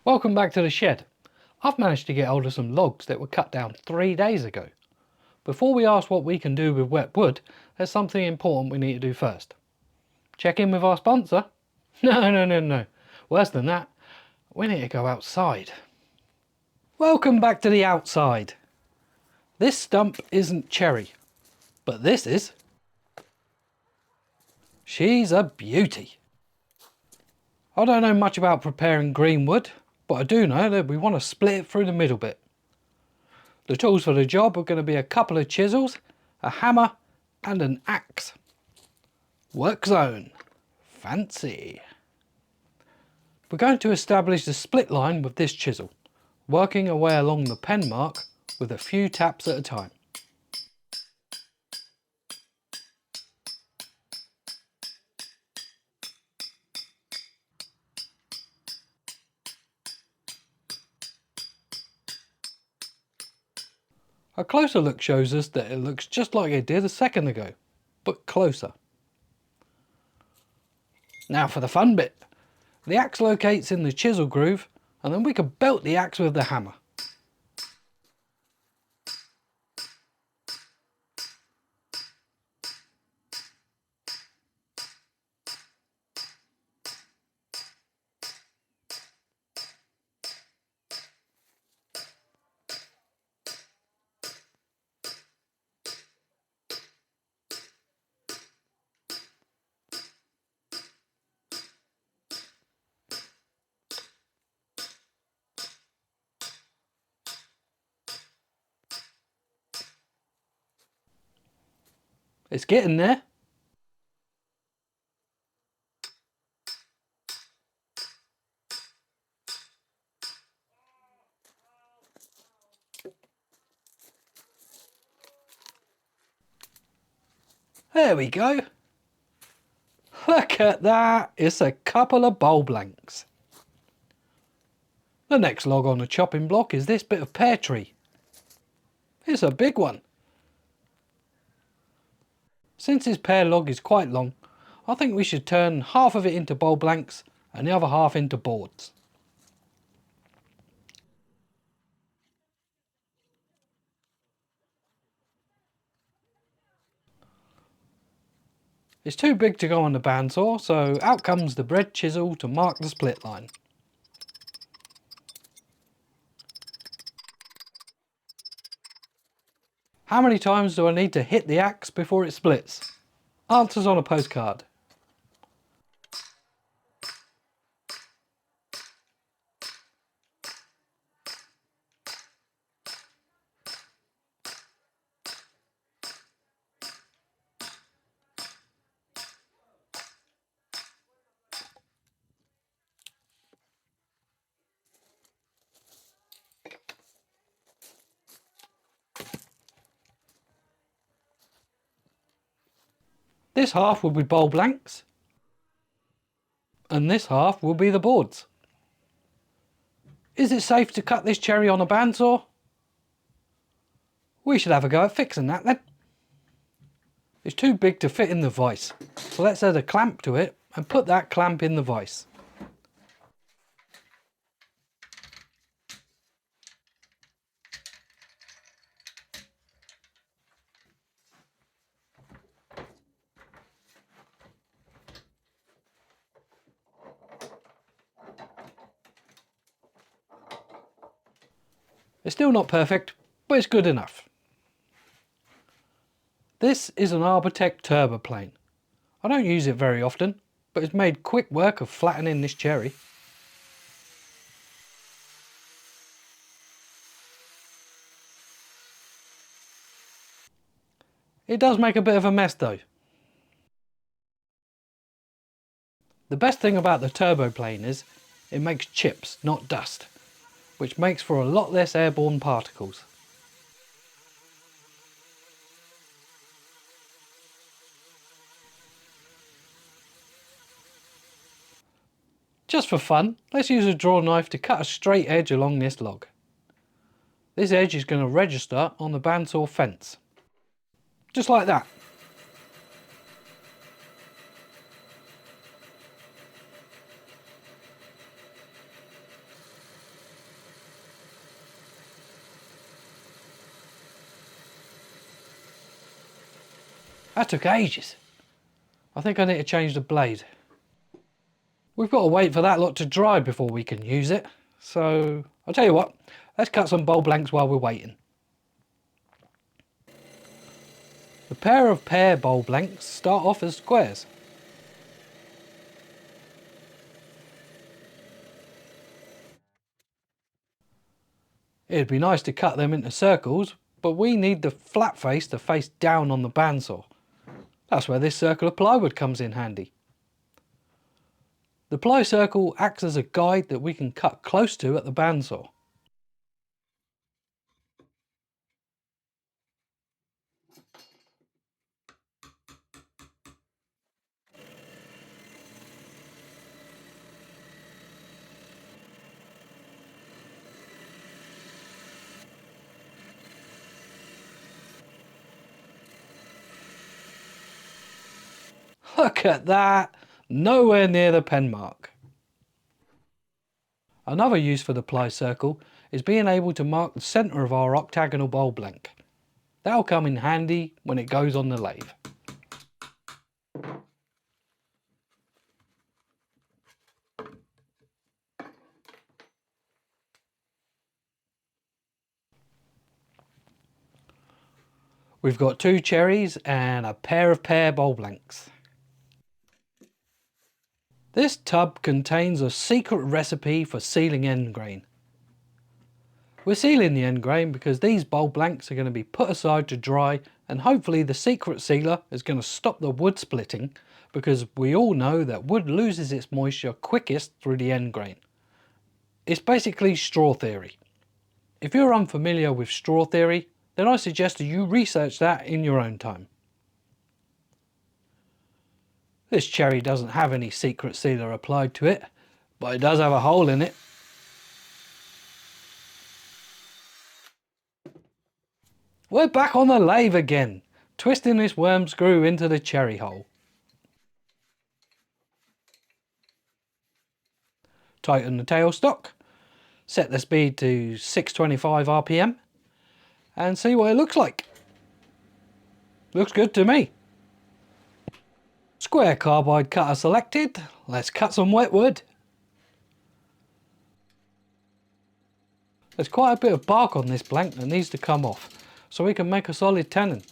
Welcome back to the shed. I've managed to get hold of some logs that were cut down 3 days ago. Before we ask what we can do with wet wood, there's something important we need to do first. Check in with our sponsor? No. Worse than that, we need to go outside. Welcome back to the outside. This stump isn't cherry, but this is. She's a beauty. I don't know much about preparing green wood, but I do know that we want to split it through the middle bit. The tools for the job are going to be a couple of chisels, a hammer and an axe. Work zone. Fancy. We're going to establish the split line with this chisel, working our way along the pen mark with a few taps at a time. A closer look shows us that it looks just like it did a second ago, but closer. Now for the fun bit. The axe locates in the chisel groove, and then we can belt the axe with the hammer. It's getting there. There we go. Look at that, it's a couple of bowl blanks. The next log on the chopping block is this bit of pear tree. It's a big one. Since this pear log is quite long, I think we should turn half of it into bowl blanks and the other half into boards. It's too big to go on the bandsaw, so out comes the bread chisel to mark the split line. How many times do I need to hit the axe before it splits? Answers on a postcard. This half will be bowl blanks, and this half will be the boards. Is it safe to cut this cherry on a bandsaw? We should have a go at fixing that then. It's too big to fit in the vise, so let's add a clamp to it and put that clamp in the vise. It's still not perfect, but it's good enough. This is an Arbortech turbo plane. I don't use it very often, but it's made quick work of flattening this cherry. It does make a bit of a mess though. The best thing about the turbo plane is it makes chips, not dust, which makes for a lot less airborne particles. Just for fun, let's use a draw knife to cut a straight edge along this log. This edge is going to register on the bandsaw fence. Just like that. That took ages. I think I need to change the blade. We've got to wait for that lot to dry before we can use it. So I'll tell you what, let's cut some bowl blanks while we're waiting. The pair of pear bowl blanks start off as squares. It'd be nice to cut them into circles, but we need the flat face to face down on the bandsaw. That's where this circular plywood comes in handy. The ply circle acts as a guide that we can cut close to at the bandsaw. Look at that! Nowhere near the pen mark. Another use for the ply circle is being able to mark the centre of our octagonal bowl blank. That'll come in handy when it goes on the lathe. We've got 2 cherries and a pair of pear bowl blanks. This tub contains a secret recipe for sealing end grain. We're sealing the end grain because these bowl blanks are going to be put aside to dry, and hopefully the secret sealer is going to stop the wood splitting, because we all know that wood loses its moisture quickest through the end grain. It's basically straw theory. If you're unfamiliar with straw theory, then I suggest that you research that in your own time. This cherry doesn't have any secret sealer applied to it, but it does have a hole in it. We're back on the lathe again, twisting this worm screw into the cherry hole. Tighten the tailstock, set the speed to 625 RPM, and see what it looks like. Looks good to me. Square carbide cutter selected, let's cut some wet wood. There's quite a bit of bark on this blank that needs to come off, so we can make a solid tenon.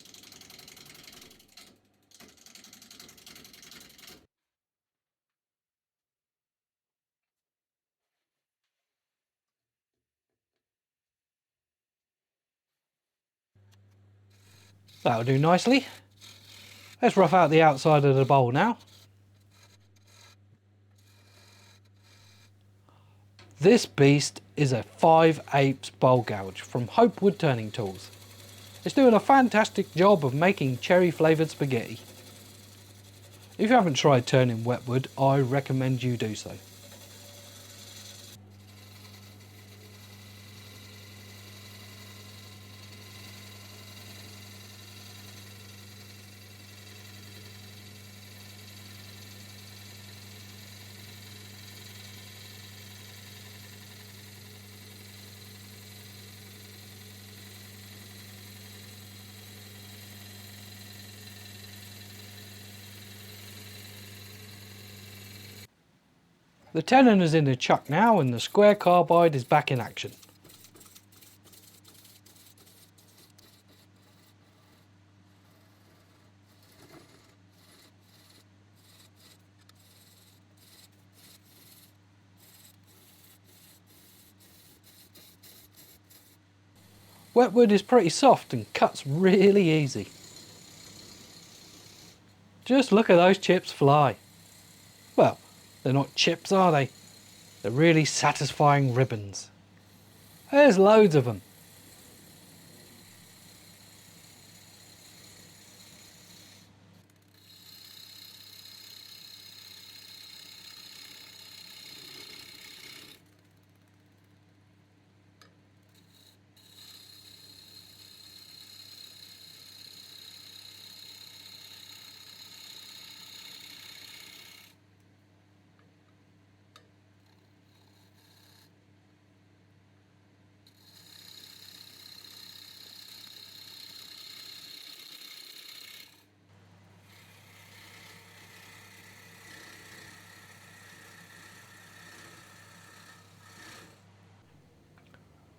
That'll do nicely. Let's rough out the outside of the bowl now. This beast is a 5/8 bowl gouge from Hope Wood Turning Tools. It's doing a fantastic job of making cherry flavoured spaghetti. If you haven't tried turning wet wood, I recommend you do so. The tenon is in the chuck now and the square carbide is back in action. Wet wood is pretty soft and cuts really easy. Just look at those chips fly. Well, they're not chips, are they? They're really satisfying ribbons. There's loads of them.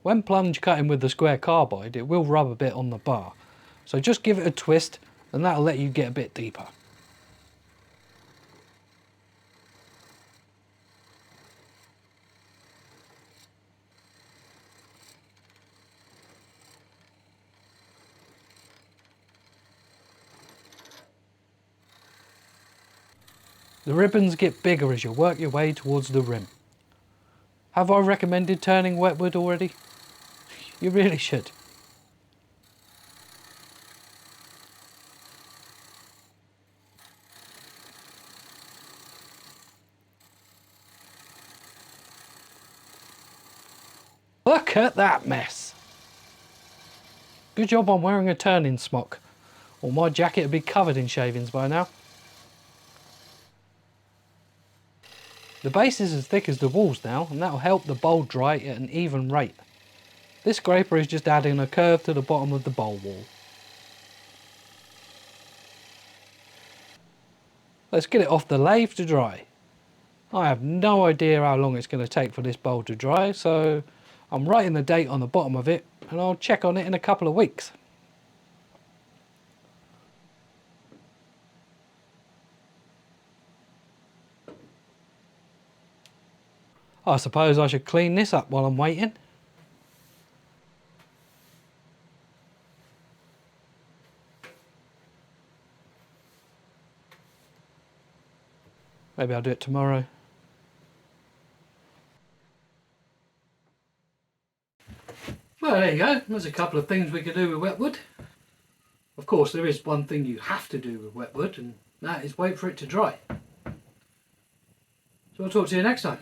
When plunge cutting with the square carbide, it will rub a bit on the bar, so just give it a twist and that'll let you get a bit deeper. The ribbons get bigger as you work your way towards the rim. Have I recommended turning wetwood already? You really should. Look at that mess! Good job I'm wearing a turning smock, or my jacket would be covered in shavings by now. The base is as thick as the walls now, and that will help the bowl dry at an even rate. This scraper is just adding a curve to the bottom of the bowl wall. Let's get it off the lathe to dry. I have no idea how long it's going to take for this bowl to dry, so I'm writing the date on the bottom of it, and I'll check on it in a couple of weeks. I suppose I should clean this up while I'm waiting. Maybe I'll do it tomorrow. Well, there you go. There's a couple of things we could do with wetwood. Of course, there is one thing you have to do with wetwood, and that is wait for it to dry. So I'll talk to you next time.